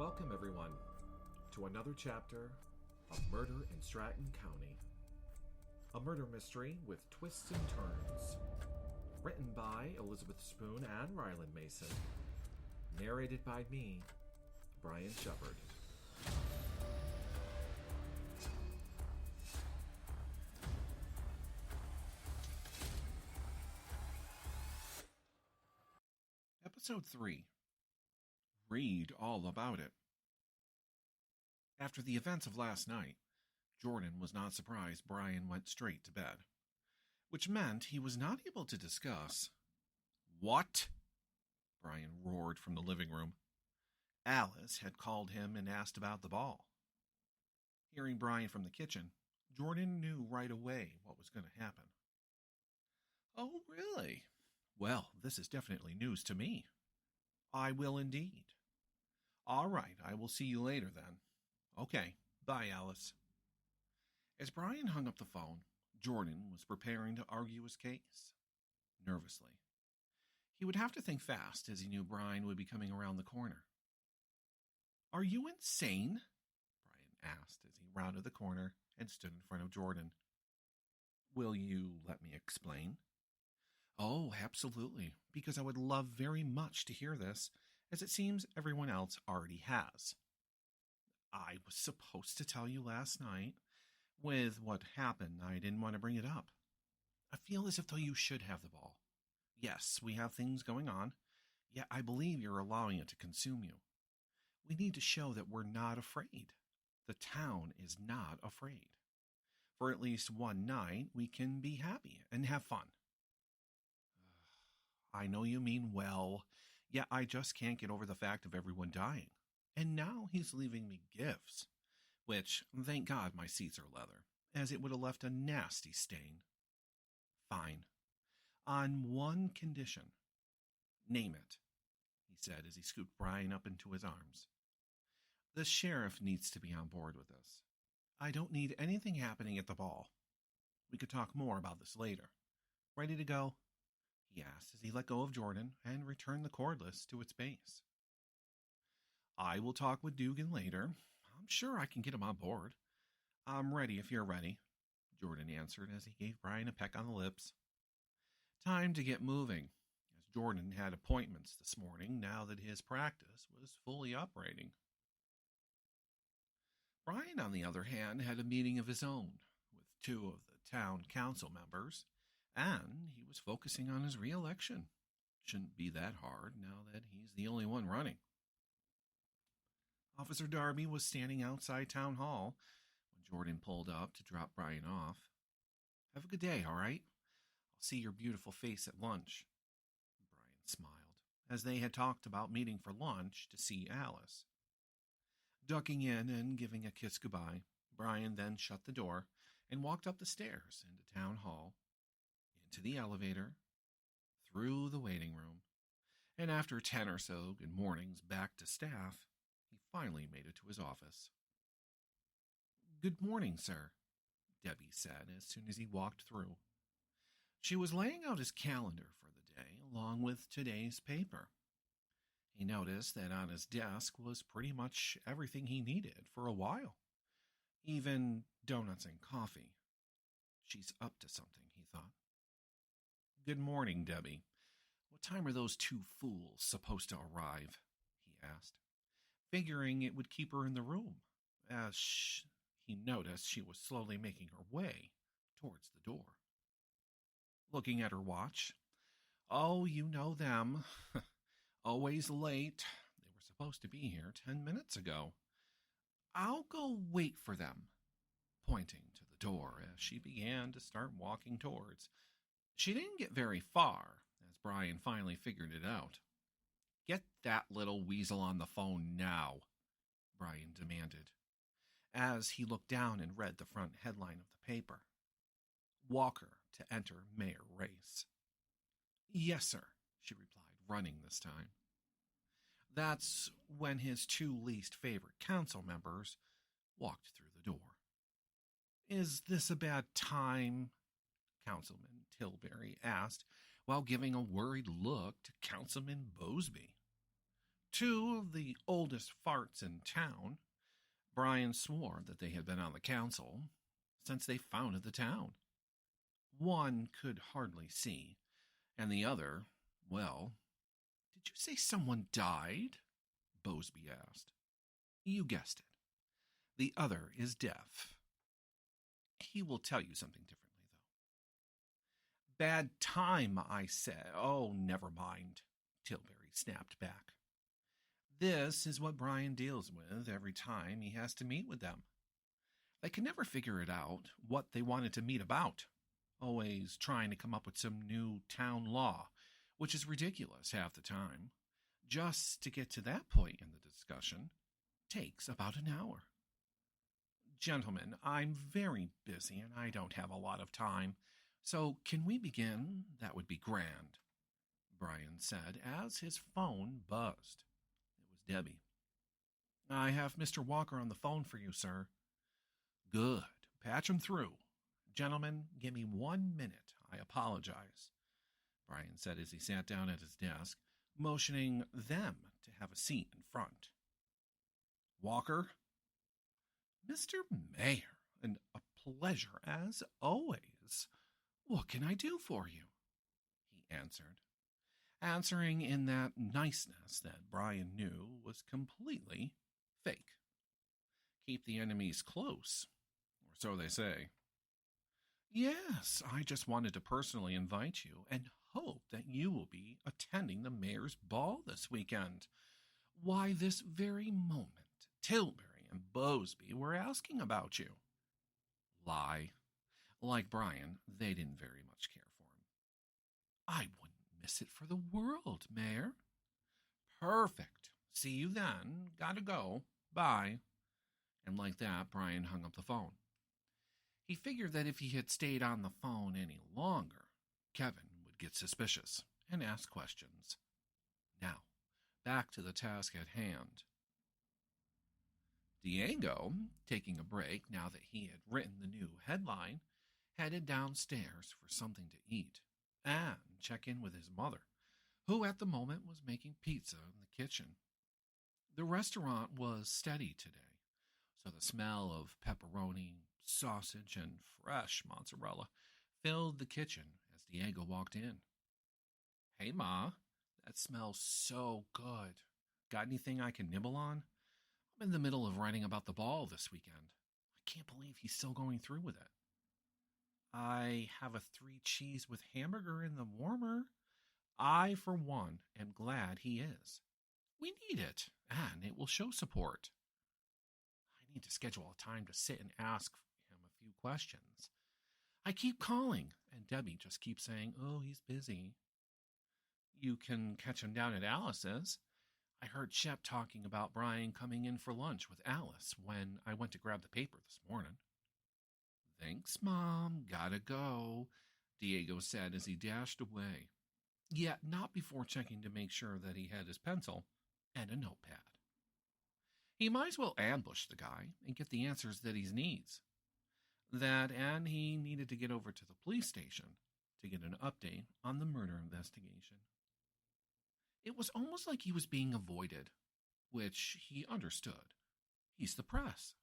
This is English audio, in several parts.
Welcome, everyone, to another chapter of Murder in Stratton County. A murder mystery with twists and turns. Written by Elizabeth Spoon and Ryland Mason. Narrated by me, Brian Shepard. Episode 3. Read all about it. After the events of last night, Jordan was not surprised Brian went straight to bed, which meant he was not able to discuss. What? Brian roared from the living room. Alice had called him and asked about the ball. Hearing Brian from the kitchen, Jordan knew right away what was going to happen. Oh, really? Well, this is definitely news to me. I will indeed. All right, I will see you later then. Okay, bye, Alice. As Brian hung up the phone, Jordan was preparing to argue his case. Nervously. He would have to think fast as he knew Brian would be coming around the corner. Are you insane? Brian asked as he rounded the corner and stood in front of Jordan. Will you let me explain? Oh, absolutely, because I would love very much to hear this, as it seems everyone else already has. I was supposed to tell you last night. With what happened, I didn't want to bring it up. I feel as if though you should have the ball. Yes, we have things going on, yet I believe you're allowing it to consume you. We need to show that we're not afraid. The town is not afraid. For at least one night, we can be happy and have fun. I know you mean well, yet I just can't get over the fact of everyone dying. And now he's leaving me gifts, which, thank God, my seats are leather, as it would have left a nasty stain. Fine. On one condition. Name it, he said as he scooped Brian up into his arms. The sheriff needs to be on board with this. I don't need anything happening at the ball. We could talk more about this later. Ready to go? He asked as he let go of Jordan and returned the cordless to its base. I will talk with Dugan later. I'm sure I can get him on board. I'm ready if you're ready, Jordan answered as he gave Brian a peck on the lips. Time to get moving, as Jordan had appointments this morning now that his practice was fully operating. Brian, on the other hand, had a meeting of his own with two of the town council members, and he was focusing on his re-election. Shouldn't be that hard now that he's the only one running. Officer Darby was standing outside Town Hall when Jordan pulled up to drop Brian off. Have a good day, all right? I'll see your beautiful face at lunch. Brian smiled, as they had talked about meeting for lunch to see Alice. Ducking in and giving a kiss goodbye, Brian then shut the door and walked up the stairs into Town Hall, into the elevator, through the waiting room, and after 10 or so good mornings back to staff, he finally made it to his office. Good morning, sir, Debbie said as soon as he walked through. She was laying out his calendar for the day, along with today's paper. He noticed that on his desk was pretty much everything he needed for a while, even donuts and coffee. She's up to something, he thought. Good morning, Debbie. What time are those two fools supposed to arrive? He asked, figuring it would keep her in the room, as he noticed she was slowly making her way towards the door. Looking at her watch, oh, you know them. Always late. They were supposed to be here 10 minutes ago. I'll go wait for them, pointing to the door as she began to start walking towards. She didn't get very far, as Brian finally figured it out. Get that little weasel on the phone now, Brian demanded, as he looked down and read the front headline of the paper. Walker to enter mayor race. Yes, sir, she replied, running this time. That's when his two least favorite council members walked through the door. Is this a bad time? Councilman Tilbury asked, while giving a worried look to Councilman Bosby. Two of the oldest farts in town, Brian swore that they had been on the council since they founded the town. One could hardly see, and the other, well, did you say someone died? Bosby asked. You guessed it. The other is deaf. He will tell you something differently, though. Bad time, I said. Oh, never mind, Tilbury snapped back. This is what Brian deals with every time he has to meet with them. They can never figure it out what they wanted to meet about. Always trying to come up with some new town law, which is ridiculous half the time. Just to get to that point in the discussion takes about an hour. Gentlemen, I'm very busy and I don't have a lot of time, so can we begin? That would be grand, Brian said as his phone buzzed. It was Debbie. I have Mr. Walker on the phone for you, sir. Good. Patch him through. Gentlemen, give me 1 minute. I apologize, Brian said as he sat down at his desk, motioning them to have a seat in front. Walker? Mr. Mayor, a pleasure as always. What can I do for you? He answered, answering in that niceness that Brian knew was completely fake. Keep the enemies close, or so they say. Yes, I just wanted to personally invite you and hope that you will be attending the mayor's ball this weekend. Why, this very moment, Tilbury and Bosby were asking about you. Lie. Like Brian, they didn't very much care for him. I wouldn't miss it for the world, Mayor. Perfect. See you then. Gotta go. Bye. And like that, Brian hung up the phone. He figured that if he had stayed on the phone any longer, Kevin would get suspicious and ask questions. Now, back to the task at hand. Diago, taking a break now that he had written the new headline, headed downstairs for something to eat and check in with his mother, who at the moment was making pizza in the kitchen. The restaurant was steady today, so the smell of pepperoni, sausage, and fresh mozzarella filled the kitchen as Diago walked in. Hey, Ma, that smells so good. Got anything I can nibble on? I'm in the middle of writing about the ball this weekend. I can't believe he's still going through with it. I have a 3 cheese with hamburger in the warmer. I, for one, am glad he is. We need it, and it will show support. I need to schedule a time to sit and ask him a few questions. I keep calling, and Debbie just keeps saying, oh, he's busy. You can catch him down at Alice's. I heard Shep talking about Brian coming in for lunch with Alice when I went to grab the paper this morning. Thanks, Mom. Gotta go, Diago said as he dashed away. Yet not before checking to make sure that he had his pencil and a notepad. He might as well ambush the guy and get the answers that he needs. That, and he needed to get over to the police station to get an update on the murder investigation. It was almost like he was being avoided, which he understood. He's the press.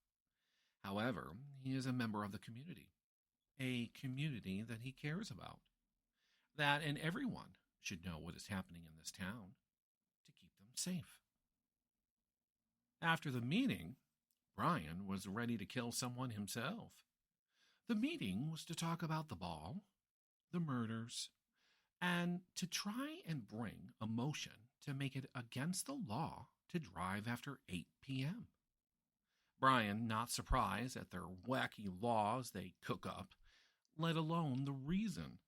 However, he is a member of the community, a community that he cares about. That and everyone should know what is happening in this town to keep them safe. After the meeting, Brian was ready to kill someone himself. The meeting was to talk about the ball, the murders, and to try and bring a motion to make it against the law to drive after 8 p.m. Brian, not surprised at their wacky laws they cook up, let alone the reason.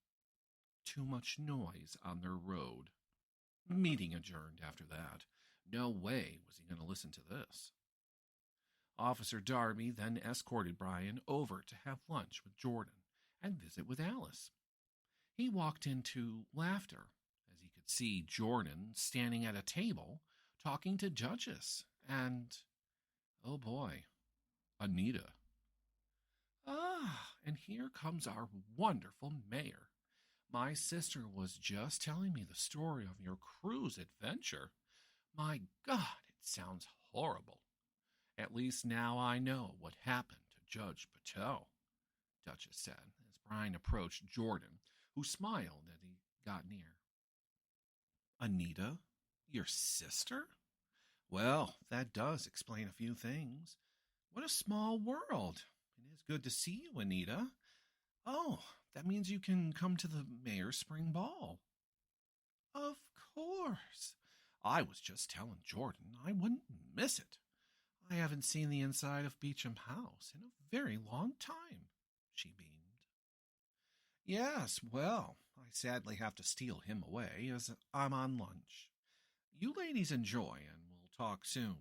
Too much noise on their road. Meeting adjourned after that. No way was he going to listen to this. Officer Darby then escorted Brian over to have lunch with Jordan and visit with Alice. He walked into laughter as he could see Jordan standing at a table talking to judges and, oh boy, Anita. And here comes our wonderful mayor. My sister was just telling me the story of your cruise adventure. My God, it sounds horrible. At least now I know what happened to Judge Patel, Duchess said as Brian approached Jordan, who smiled as he got near. Anita? Your sister? Well, that does explain a few things. What a small world. It is good to see you, Anita. Oh, that means you can come to the mayor's spring ball. Of course. I was just telling Jordan I wouldn't miss it. I haven't seen the inside of Beecham House in a very long time, she beamed. Yes, well, I sadly have to steal him away as I'm on lunch. You ladies enjoy, and we'll talk soon,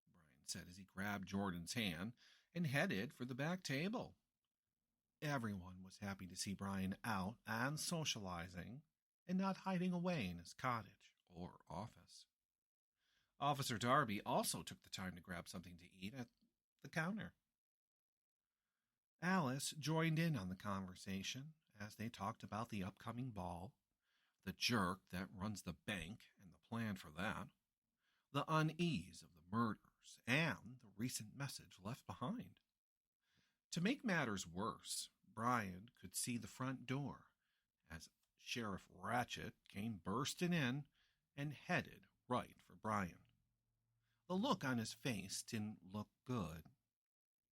Brian said as he grabbed Jordan's hand and headed for the back table. Everyone was happy to see Brian out and socializing and not hiding away in his cottage or office. Officer Darby also took the time to grab something to eat at the counter. Alice joined in on the conversation as they talked about the upcoming ball, the jerk that runs the bank and the plan for that, the unease of the murders, and the recent message left behind. To make matters worse, Brian could see the front door as Sheriff Ratchet came bursting in and headed right for Brian. The look on his face didn't look good.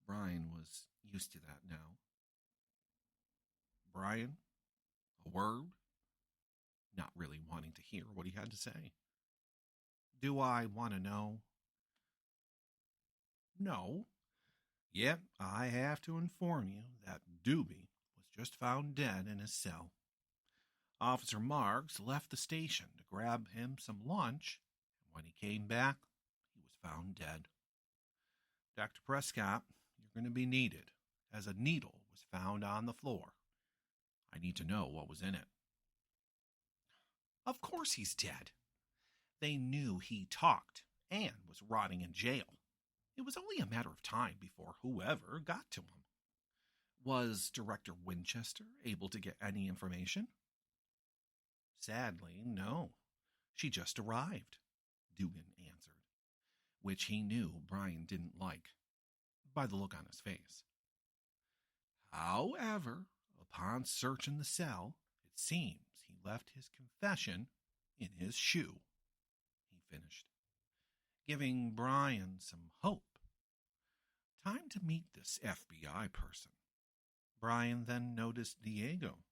Brian was used to that now. Brian, a word? Not really wanting to hear what he had to say. Do I want to know? No. Yet I have to inform you that Doobie was just found dead in his cell. Officer Marks left the station to grab him some lunch, and when he came back, he was found dead. Dr. Prescott, you're going to be needed, as a needle was found on the floor. I need to know what was in it. Of course he's dead. They knew he talked and was rotting in jail. It was only a matter of time before whoever got to him. Was Director Winchester able to get any information? Sadly, no. She just arrived, Dugan answered, which he knew Brian didn't like, by the look on his face. However, upon searching the cell, it seems he left his confession in his shoe, he finished, giving Brian some hope. Time to meet this FBI person. Brian then noticed Diago,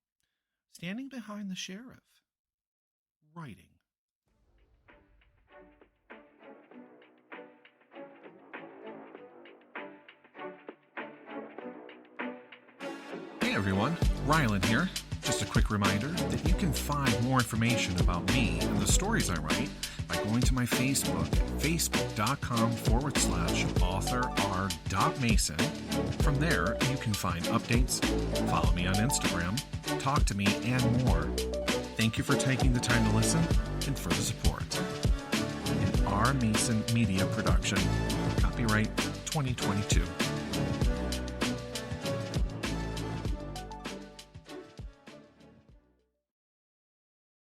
standing behind the sheriff, writing. Hey everyone, Rylan here. Just a quick reminder that you can find more information about me and the stories I write by going to my Facebook at facebook.com/author.r.mason. From there, you can find updates, follow me on Instagram, talk to me, and more. Thank you for taking the time to listen and for the support. An R. Mason Media Production. Copyright 2022.